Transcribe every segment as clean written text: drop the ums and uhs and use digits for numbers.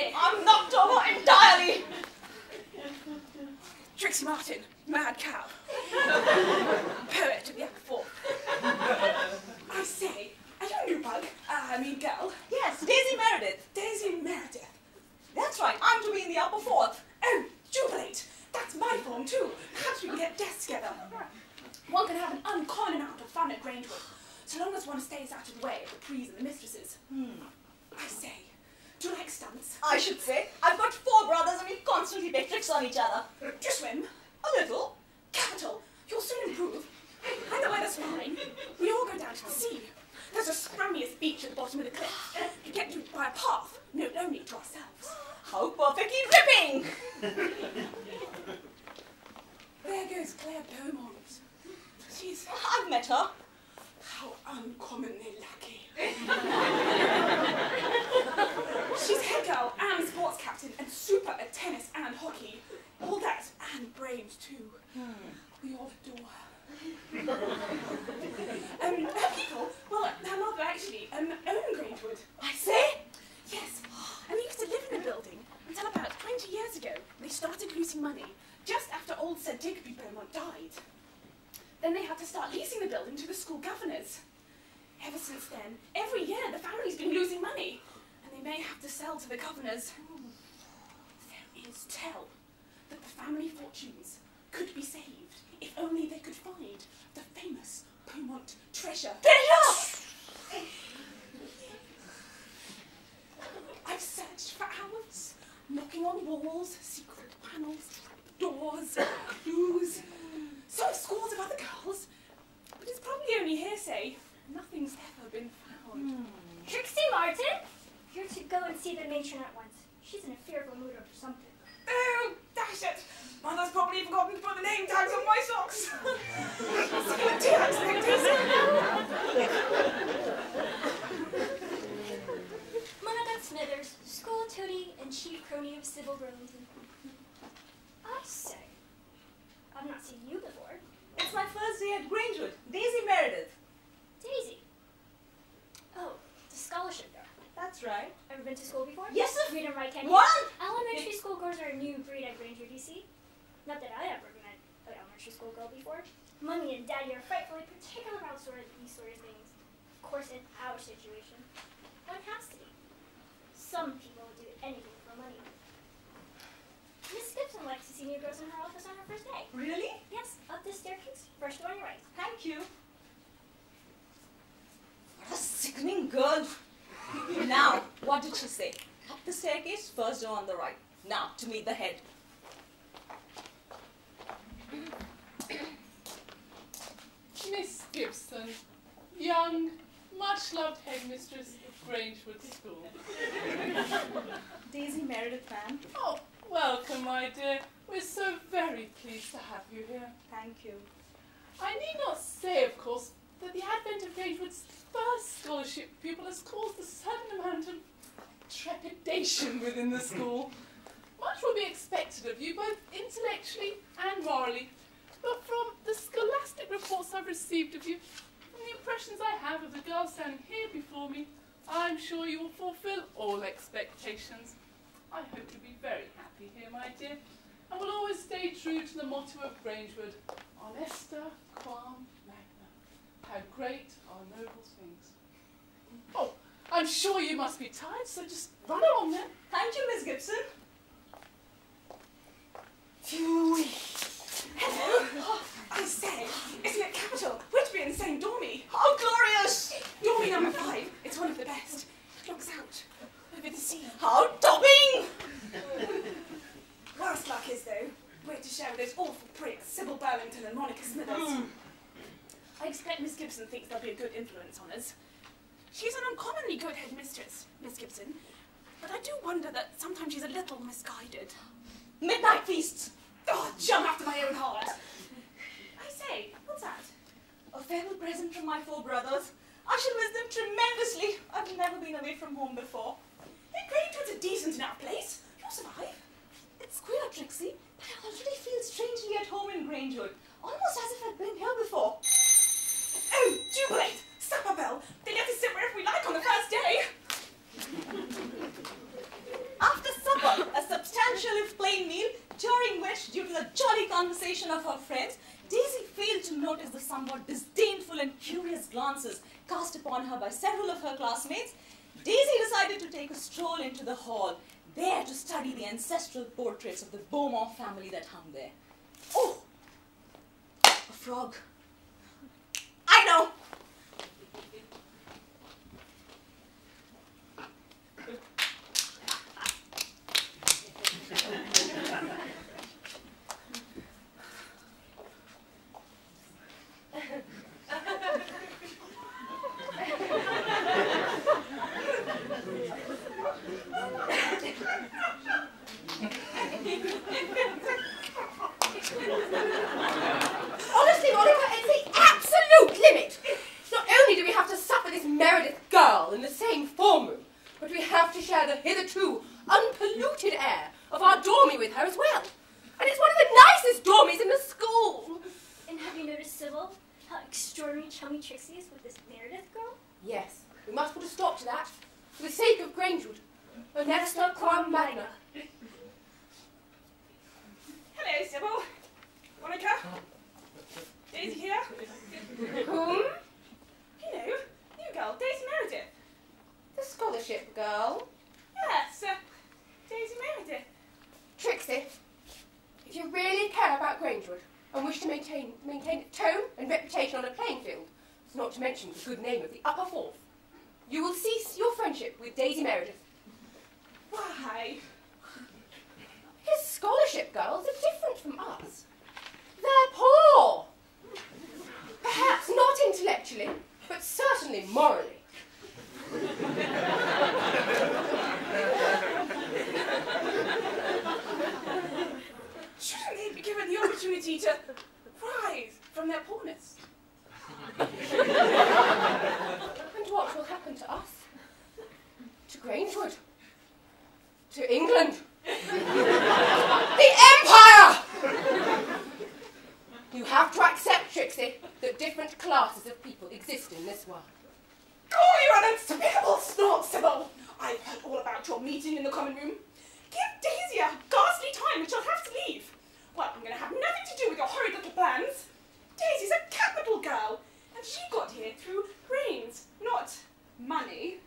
bit. I'm knocked over entirely. Trixie Martin, mad cow. Poet of the upper fourth. I say, are you a new bug? Girl. Yes, Daisy Meredith. Daisy Meredith. That's right, I'm to be in the upper fourth. Oh, jubilate. That's my form too. Perhaps we can get desks together. One can have an uncommon amount of fun at Grangewood, so long as one stays out of the way of the prees and the mistresses. I say, do you like stunts? I should say. I've got 4 brothers and we constantly play tricks on each other. Do you swim? A little. Capital. You'll soon improve. And the weather's fine. We all go down to the sea. There's a scrummiest beach at the bottom of the cliff. You get to by a path, known only to ourselves. How perfectly ripping! There goes Claire Beaumont. She's... I've met her. How uncommonly lucky. She's head girl and sports captain and super at tennis and hockey. All that and brains too. We all adore her. Her people, well, her mother actually owned Grangewood. I say? Yes, and they used to live in the building until about 20 years ago. They started losing money just after old Sir Digby Beaumont died. Then they had to start leasing the building to the school governors. Ever since then, every year the family's been losing money, and they may have to sell to the governors. There is tell that the family fortunes could be saved if only they could find the famous Beaumont treasure. Treasure! I've searched for hours, knocking on walls, secret panels, doors, clues. So have scores of other girls, but it's probably only hearsay. Nothing's ever been found. Trixie Martin? You're to go and see the matron at once. She's in a fearful mood over something. Oh, dash it! Mother's probably forgotten to put the name tags on my socks. Monadette Smithers, school tootie and chief crony of Sybil Burlington. I say, I've not seen you before. It's my first day at Grangewood. Daisy Meredith. Daisy. Oh, the scholarship girl. That's right. Ever been to school before? Yes, sir. Read and write, can you? What? Elementary school girls are a new breed at Grangewood, you see. Not that I ever met an elementary school girl before. Mummy and Daddy are frightfully particular about these sort of things. Of course, in our situation, one has to be. Some people will do anything for money. Miss Gibson likes to see new girls in her office on her first day. Really? Yes, up this staircase, first door on your right. Thank you. What a sickening girl. Now, what did she say? Up the staircase, first door on the right. Now, to meet the head. Miss Gibson, young, much-loved headmistress of Grangewood School. Daisy Meredith, ma'am. Oh, welcome, my dear. We're so very pleased to have you here. Thank you. I need not say, of course, that the advent of Grangewood's first scholarship pupil has caused a sudden amount of trepidation within the school. Much will be expected of you, both intellectually and morally. But from the scholastic reports I've received of you, and the impressions I have of the girls standing here before me, I'm sure you will fulfil all expectations. I hope you'll be very happy here, my dear, and will always stay true to the motto of Grangewood, Honesta quam magna. How great are noble things. Oh, I'm sure you must be tired, so just run along then. Thank you, Miss Gibson. Phew. Hello. Oh, I say, isn't it capital? Whitby and St. Dormy. How glorious! Dormy number 5. It's one of the best. It looks out over the sea. How topping! Worst luck is, though, we're to share with those awful pricks, Sybil Burlington and Monica Smithers. I expect Miss Gibson thinks they'll be a good influence on us. She's an uncommonly good headmistress, Miss Gibson, but I do wonder that sometimes she's a little misguided. Midnight feasts. Oh, jump after my own heart. I say, what's that? A farewell present from my 4 brothers. I shall miss them tremendously. I've never been away from home before. Hey, Grangewood's a decent enough place. You'll survive. It's queer, Trixie, but I already feel strangely at home in Grangewood. Almost as if I'd been here before. Oh, jubilate! Supper bell! They let us sit wherever we like on the first day! After conversation of her friends, Daisy failed to notice the somewhat disdainful and curious glances cast upon her by several of her classmates. Daisy decided to take a stroll into the hall, there to study the ancestral portraits of the Beaumont family that hung there. Oh! A frog. I know! Honestly, Monica, it's the absolute limit. Not only do we have to suffer this Meredith girl in the same form room, but we have to share the hitherto unpolluted air of our dormy with her as well. And it's one of the nicest dormies in the school. And have you noticed, Sybil, how extraordinary chummy Trixie is with this Meredith girl? Yes, we must put a stop to that, for the sake of Grangewood. Onesta quam magna. Hello, Sybil. Monica. Daisy here. Whom? You know, new girl, Daisy Meredith. The scholarship girl. Yes, Daisy Meredith. Trixie, if you really care about Grangewood and wish to maintain its tone and reputation on a playing field, not to mention the good name of the upper fourth, you will cease your friendship with Daisy Meredith. Why? His scholarship girls are different from us. They're poor. Perhaps not intellectually, but certainly morally. Shouldn't they be given the opportunity to rise from their poorness? And what will happen to us? To Grangewood? To England? The Empire! You have to accept, Trixie, that different classes of people exist in this world. Oh, you're an unspeakable snort, Sybil! I've heard all about your meeting in the common room. Give Daisy a ghastly time and she'll have to leave. Well, I'm going to have nothing to do with your horrid little plans. Daisy's a capital girl, and she got here through brains, not money.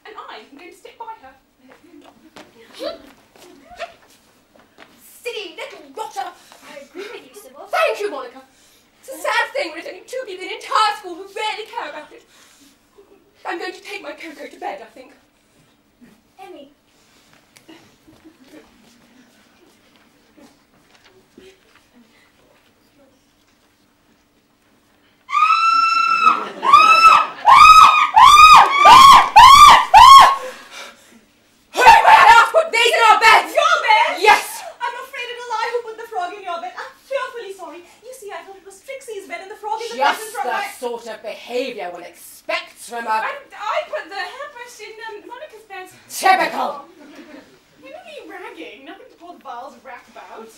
And I'm going to stick by her. Silly little rotter! I agree with you, Sybil. Thank you, Monica. It's a sad thing when it's only two people in the entire school who really care about it. I'm going to take my cocoa to bed, I think. Emmy. Sort of behaviour one expects from a... I put the hairbrush in Monica's bed. Typical! You're really ragging, nothing to pour the vials of wrath about.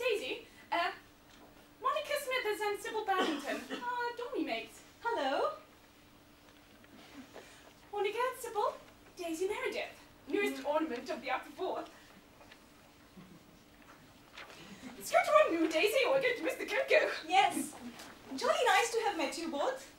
Daisy, Monica Smithers and Sybil Barrington, our dormy mates. Hello. Monica, Sybil, Daisy Meredith, newest ornament of the upper fourth. Let's go to our new Daisy or we're going to miss the cocoa. Yes. Jolly nice to have met you both.